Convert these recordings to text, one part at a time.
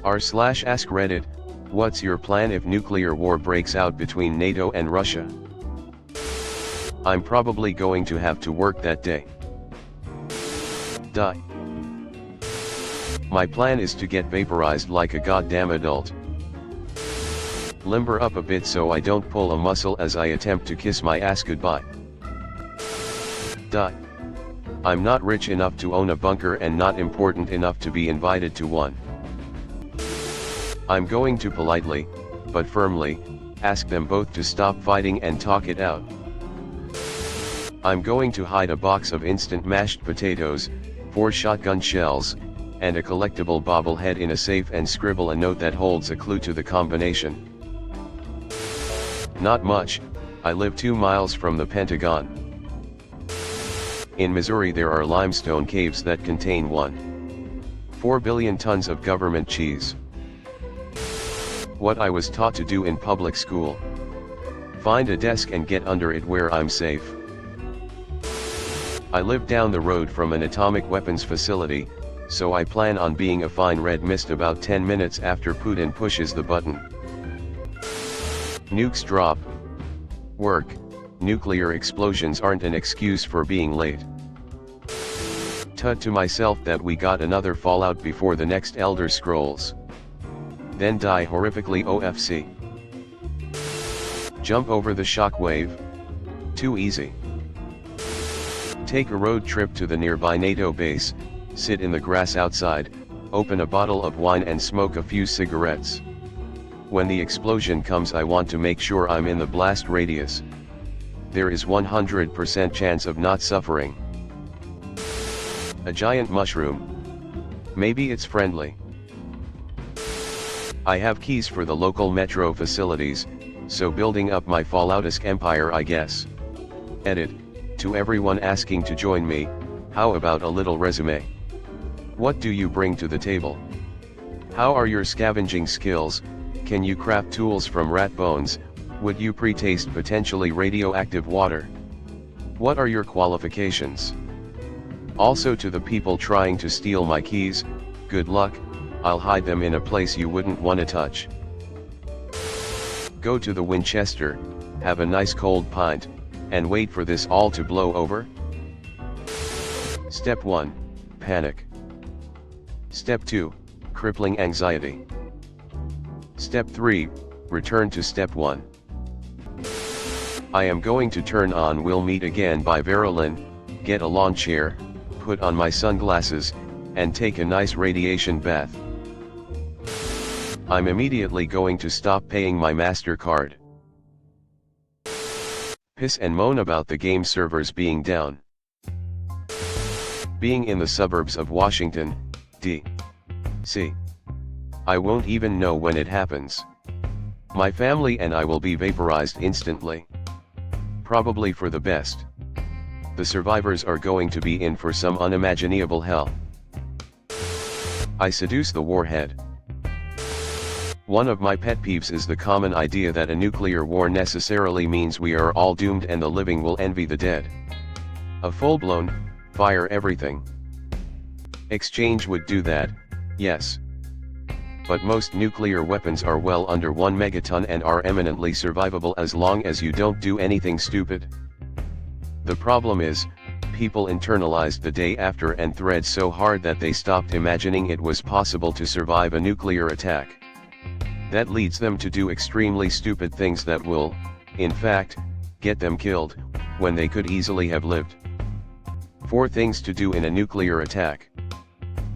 r/AskReddit, what's your plan if nuclear war breaks out between NATO and Russia? I'm probably going to have to work that day. Die. My plan is to get vaporized like a goddamn adult. Limber up a bit so I don't pull a muscle as I attempt to kiss my ass goodbye. Die. I'm not rich enough to own a bunker and not important enough to be invited to one. I'm going to politely, but firmly, ask them both to stop fighting and talk it out. I'm going to hide a box of instant mashed potatoes, 4 shotgun shells, and a collectible bobblehead in a safe and scribble a note that holds a clue to the combination. Not much, I live 2 miles from the Pentagon. In Missouri there are limestone caves that contain 1.4 billion tons of government cheese. What I was taught to do in public school. Find a desk and get under it where I'm safe. I live down the road from an atomic weapons facility, so I plan on being a fine red mist about 10 minutes after Putin pushes the button. Nukes drop. Work. Nuclear explosions aren't an excuse for being late. Tut to myself that we got another Fallout before the next Elder Scrolls. Then die horrifically OFC. Jump over the shockwave. Too easy. Take a road trip to the nearby NATO base, sit in the grass outside, open a bottle of wine and smoke a few cigarettes. When the explosion comes I want to make sure I'm in the blast radius. There is 100% chance of not suffering. A giant mushroom. Maybe it's friendly. I have keys for the local metro facilities, so building up my Fallout-esque empire I guess. Edit. To everyone asking to join me, how about a little resume? What do you bring to the table? How are your scavenging skills? Can you craft tools from rat bones? Would you pre-taste potentially radioactive water? What are your qualifications? Also to the people trying to steal my keys, good luck, I'll hide them in a place you wouldn't want to touch. Go to the Winchester, have a nice cold pint, and wait for this all to blow over? Step 1, panic. Step 2, crippling anxiety. Step 3, return to step 1. I am going to turn on We'll Meet Again by Verilyn, get a lawn chair, put on my sunglasses, and take a nice radiation bath. I'm immediately going to stop paying my MasterCard. Piss and moan about the game servers being down. Being in the suburbs of Washington, D.C. I won't even know when it happens. My family and I will be vaporized instantly. Probably for the best. The survivors are going to be in for some unimaginable hell. I seduce the warhead. One of my pet peeves is the common idea that a nuclear war necessarily means we are all doomed and the living will envy the dead. A full-blown, fire everything exchange would do that, yes. But most nuclear weapons are well under 1 megaton and are eminently survivable as long as you don't do anything stupid. The problem is, people internalized the day after and thread so hard that they stopped imagining it was possible to survive a nuclear attack. That leads them to do extremely stupid things that will, in fact, get them killed, when they could easily have lived. 4 things to do in a nuclear attack.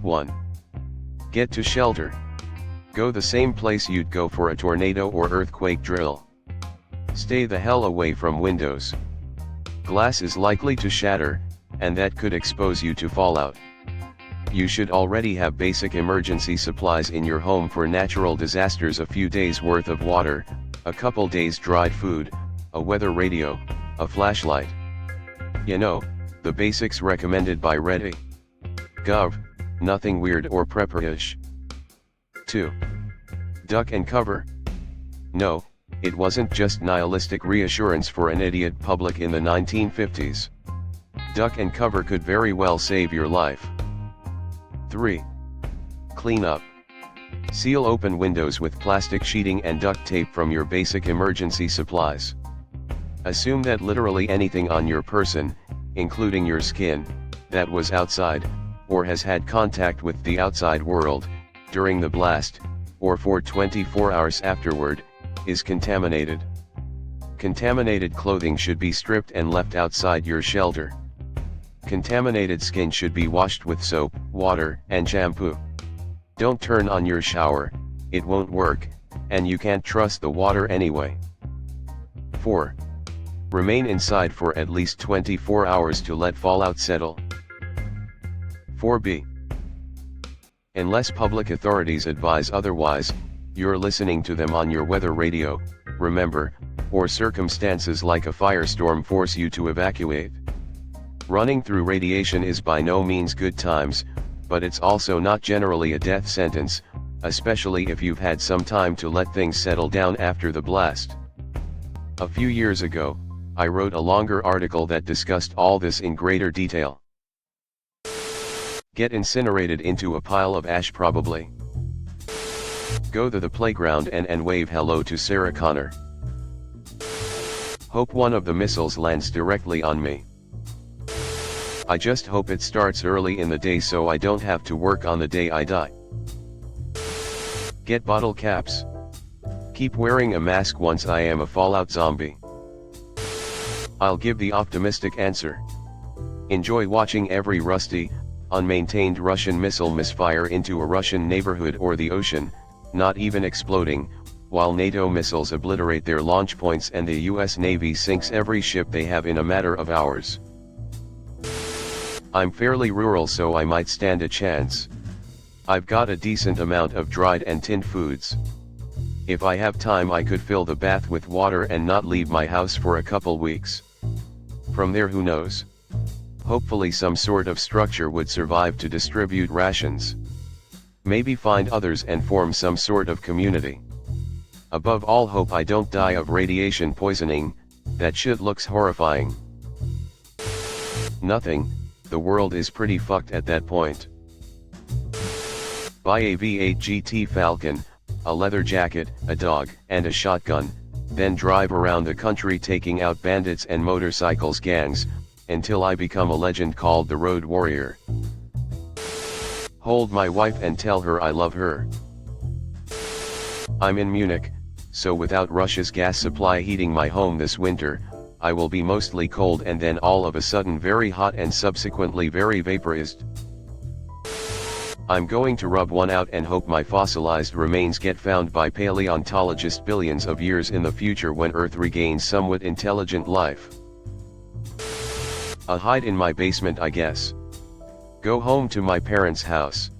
1. Get to shelter. Go the same place you'd go for a tornado or earthquake drill. Stay the hell away from windows. Glass is likely to shatter, and that could expose you to fallout. You should already have basic emergency supplies in your home for natural disasters: a few days worth of water, a couple days dried food, a weather radio, a flashlight. You know, the basics recommended by Reddit.gov, nothing weird or prepperish. 2. Duck and cover. No, it wasn't just nihilistic reassurance for an idiot public in the 1950s. Duck and cover could very well save your life. 3. Clean up. Seal open windows with plastic sheeting and duct tape from your basic emergency supplies. Assume that literally anything on your person, including your skin, that was outside, or has had contact with the outside world, during the blast, or for 24 hours afterward, is contaminated. Contaminated clothing should be stripped and left outside your shelter. Contaminated skin should be washed with soap, water, and shampoo. Don't turn on your shower, it won't work, and you can't trust the water anyway. 4. Remain inside for at least 24 hours to let fallout settle. 4b. Unless public authorities advise otherwise, you're listening to them on your weather radio, remember, or circumstances like a firestorm force you to evacuate. Running through radiation is by no means good times, but it's also not generally a death sentence, especially if you've had some time to let things settle down after the blast. A few years ago, I wrote a longer article that discussed all this in greater detail. Get incinerated into a pile of ash probably. Go to the playground and wave hello to Sarah Connor. Hope one of the missiles lands directly on me. I just hope it starts early in the day so I don't have to work on the day I die. Get bottle caps. Keep wearing a mask once I am a fallout zombie. I'll give the optimistic answer. Enjoy watching every rusty, unmaintained Russian missile misfire into a Russian neighborhood or the ocean, not even exploding, while NATO missiles obliterate their launch points and the US Navy sinks every ship they have in a matter of hours. I'm fairly rural so I might stand a chance. I've got a decent amount of dried and tinned foods. If I have time I could fill the bath with water and not leave my house for a couple weeks. From there who knows? Hopefully some sort of structure would survive to distribute rations. Maybe find others and form some sort of community. Above all hope I don't die of radiation poisoning, that shit looks horrifying. Nothing, the world is pretty fucked at that point. Buy a V8 GT Falcon, a leather jacket, a dog, and a shotgun, then drive around the country taking out bandits and motorcycles gangs, until I become a legend called the Road Warrior. Hold my wife and tell her I love her. I'm in Munich, so without Russia's gas supply heating my home this winter, I will be mostly cold and then all of a sudden very hot and subsequently very vaporized. I'm going to rub one out and hope my fossilized remains get found by paleontologists billions of years in the future when Earth regains somewhat intelligent life. A hide in my basement I guess. Go home to my parents' house.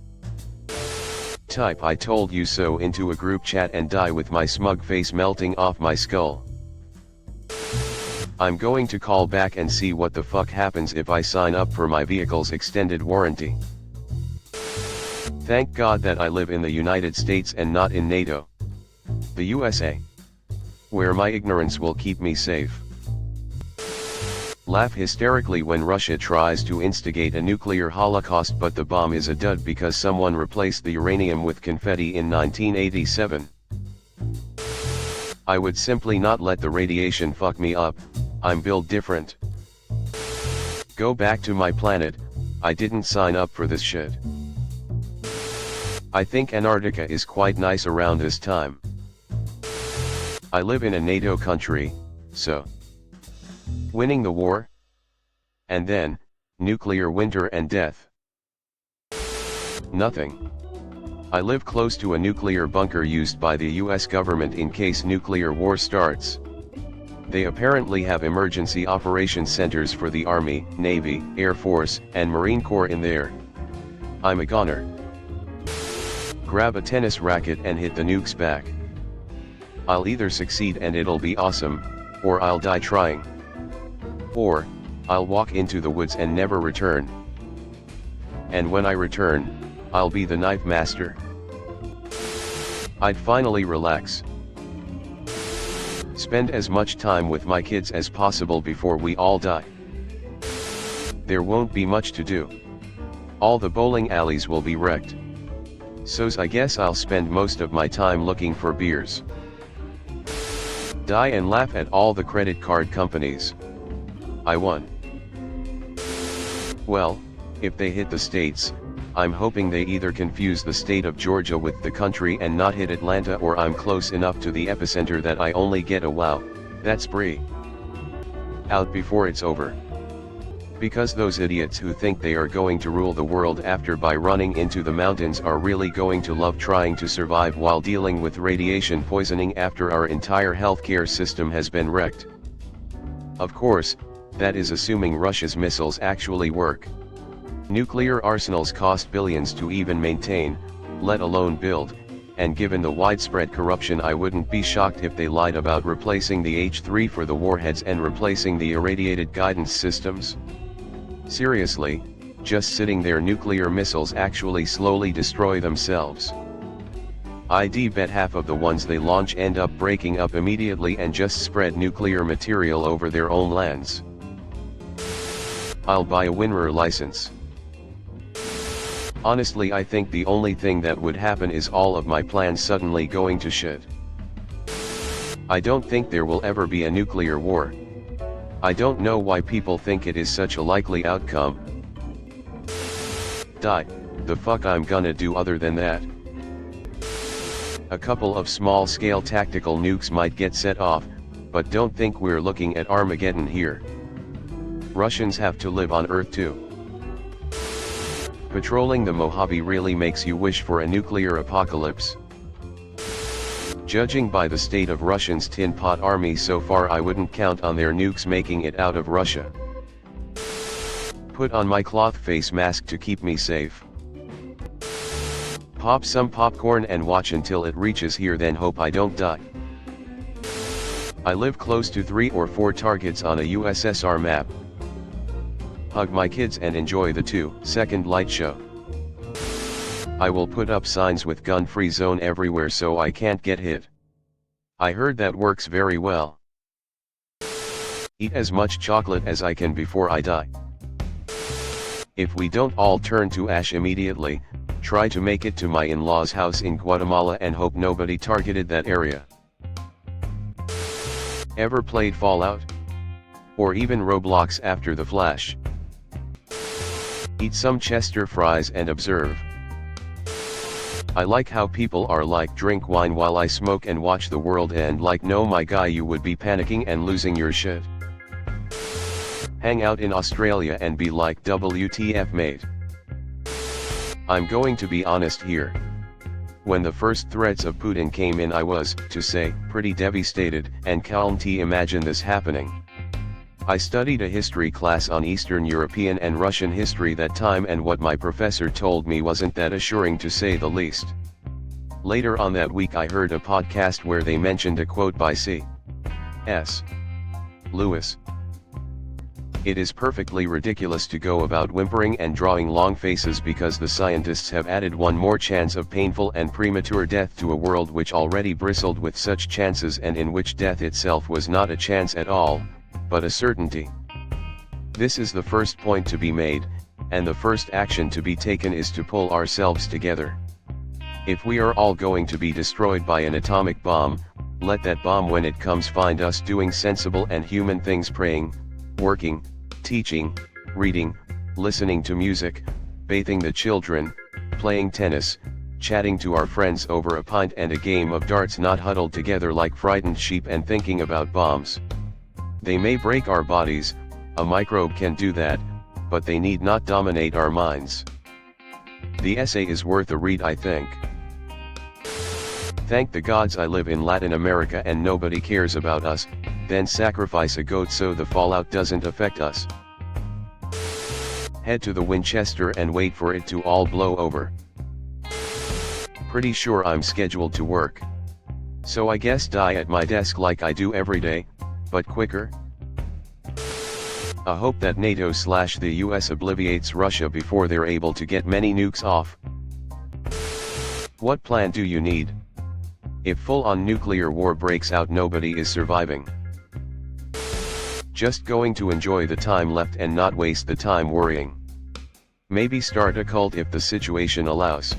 Type I told you so into a group chat and die with my smug face melting off my skull. I'm going to call back and see what the fuck happens if I sign up for my vehicle's extended warranty. Thank God that I live in the United States and not in NATO. The USA. Where my ignorance will keep me safe. Laugh hysterically when Russia tries to instigate a nuclear holocaust but the bomb is a dud because someone replaced the uranium with confetti in 1987. I would simply not let the radiation fuck me up, I'm built different. Go back to my planet, I didn't sign up for this shit. I think Antarctica is quite nice around this time. I live in a NATO country, so. Winning the war? And then, nuclear winter and death. Nothing. I live close to a nuclear bunker used by the US government in case nuclear war starts. They apparently have emergency operations centers for the Army, Navy, Air Force, and Marine Corps in there. I'm a goner. Grab a tennis racket and hit the nukes back. I'll either succeed and it'll be awesome, or I'll die trying. Or, I'll walk into the woods and never return. And when I return, I'll be the knife master. I'd finally relax. Spend as much time with my kids as possible before we all die. There won't be much to do. All the bowling alleys will be wrecked. So's I guess I'll spend most of my time looking for beers. Die and laugh at all the credit card companies. I won. Well, if they hit the states, I'm hoping they either confuse the state of Georgia with the country and not hit Atlanta, or I'm close enough to the epicenter that I only get a wow, that's pretty out before it's over. Because those idiots who think they are going to rule the world after by running into the mountains are really going to love trying to survive while dealing with radiation poisoning after our entire healthcare system has been wrecked. Of course, that is assuming Russia's missiles actually work. Nuclear arsenals cost billions to even maintain, let alone build, and given the widespread corruption, I wouldn't be shocked if they lied about replacing the H-3 for the warheads and replacing the irradiated guidance systems. Seriously, just sitting there, nuclear missiles actually slowly destroy themselves. I'd bet half of the ones they launch end up breaking up immediately and just spread nuclear material over their own lands. I'll buy a WinRAR license. Honestly, I think the only thing that would happen is all of my plans suddenly going to shit. I don't think there will ever be a nuclear war. I don't know why people think it is such a likely outcome. The fuck I'm gonna do other than that? A couple of small-scale tactical nukes might get set off, but don't think we're looking at Armageddon here. Russians have to live on Earth too. Patrolling the Mojave really makes you wish for a nuclear apocalypse. Judging by the state of Russia's tin pot army so far, I wouldn't count on their nukes making it out of Russia. Put on my cloth face mask to keep me safe. Pop some popcorn and watch until it reaches here, then hope I don't die. I live close to 3 or 4 targets on a USSR map. Hug my kids and enjoy the 2-second light show. I will put up signs with gun-free zone everywhere so I can't get hit. I heard that works very well. Eat as much chocolate as I can before I die. If we don't all turn to ash immediately, try to make it to my in-laws' house in Guatemala and hope nobody targeted that area. Ever played Fallout? Or even Roblox after the Flash? Eat some Chester fries and observe. I like how people are like, drink wine while I smoke and watch the world end, like, no my guy, you would be panicking and losing your shit. Hang out in Australia and be like, WTF mate. I'm going to be honest here. When the first threats of Putin came in, I was, to say, pretty devastated and calm to imagine this happening. I studied a history class on Eastern European and Russian history that time, and what my professor told me wasn't that assuring, to say the least. Later on that week I heard a podcast where they mentioned a quote by C.S. Lewis. It is perfectly ridiculous to go about whimpering and drawing long faces because the scientists have added one more chance of painful and premature death to a world which already bristled with such chances, and in which death itself was not a chance at all, but a certainty. This is the first point to be made, and the first action to be taken is to pull ourselves together. If we are all going to be destroyed by an atomic bomb, let that bomb when it comes find us doing sensible and human things, praying, working, teaching, reading, listening to music, bathing the children, playing tennis, chatting to our friends over a pint and a game of darts, not huddled together like frightened sheep and thinking about bombs. They may break our bodies, a microbe can do that, but they need not dominate our minds. The essay is worth a read, I think. Thank the gods I live in Latin America and nobody cares about us, then sacrifice a goat so the fallout doesn't affect us. Head to the Winchester and wait for it to all blow over. Pretty sure I'm scheduled to work. So I guess die at my desk like I do every day, but quicker. I hope that NATO/the US obliviates Russia before they're able to get many nukes off. What plan do you need? If full-on nuclear war breaks out, nobody is surviving. Just going to enjoy the time left and not waste the time worrying. Maybe start a cult if the situation allows.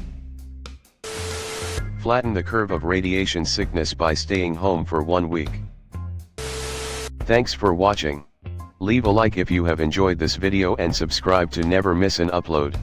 flatten the curve of radiation sickness by staying home for 1 week. Thanks for watching. Leave a like if you have enjoyed this video and subscribe to never miss an upload.